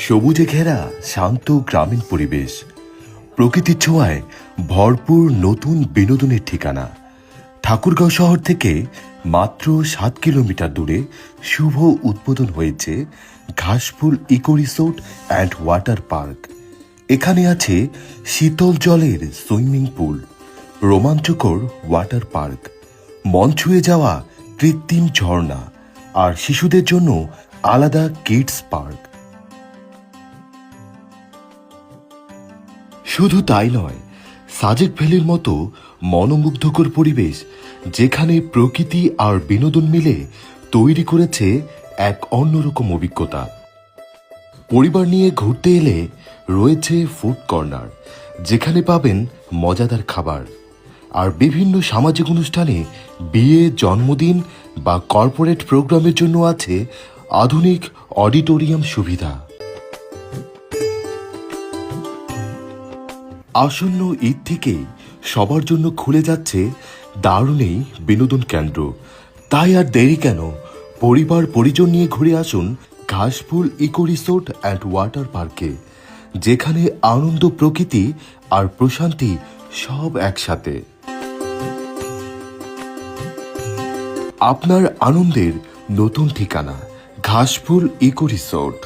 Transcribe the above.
সবুজে ঘেরা শান্ত গ্রামীণ পরিবেশ, প্রকৃতির ছোঁয়ায় ভরপুর নতুন বিনোদনের ঠিকানা। ঠাকুরগাঁও শহর থেকে মাত্র ৭ কিলোমিটার দূরে শুভ উদ্বোধন হয়েছে Ghasphul eco resort and water park. এখানে আছে শীতল জলের সুইমিং পুল, রোমাঞ্চকর ওয়াটার পার্ক, মন ছুঁয়ে যাওয়া কৃত্রিম ঝর্ণা আর শিশুদের জন্য আলাদা কিডস পার্ক। শুধু তাই নয়, সাজেক ভ্যালির মতো মনোমুগ্ধকর পরিবেশ যেখানে প্রকৃতি আর বিনোদন মিলে তৈরি করেছে এক অন্যরকম অভিজ্ঞতা। পরিবার নিয়ে ঘুরতে এলে রয়েছে ফুড কর্নার, যেখানে পাবেন মজাদার খাবার, আর বিভিন্ন সামাজিক অনুষ্ঠানে, বিয়ে, জন্মদিন বা কর্পোরেট প্রোগ্রামের জন্য আছে আধুনিক অডিটোরিয়াম সুবিধা। আসন্ন ঈদ থেকেই সবার জন্য খুলে যাচ্ছে দারুণ এই বিনোদন কেন্দ্র। তাই আর দেরি কেন, পরিবার পরিজন নিয়ে ঘুরে আসুন ঘাসফুল ইকো রিসোর্ট অ্যান্ড ওয়াটার পার্কে, যেখানে আনন্দ, প্রকৃতি আর প্রশান্তি সব একসাথে। আপনার আনন্দের নতুন ঠিকানা ঘাসফুল ইকো রিসোর্ট।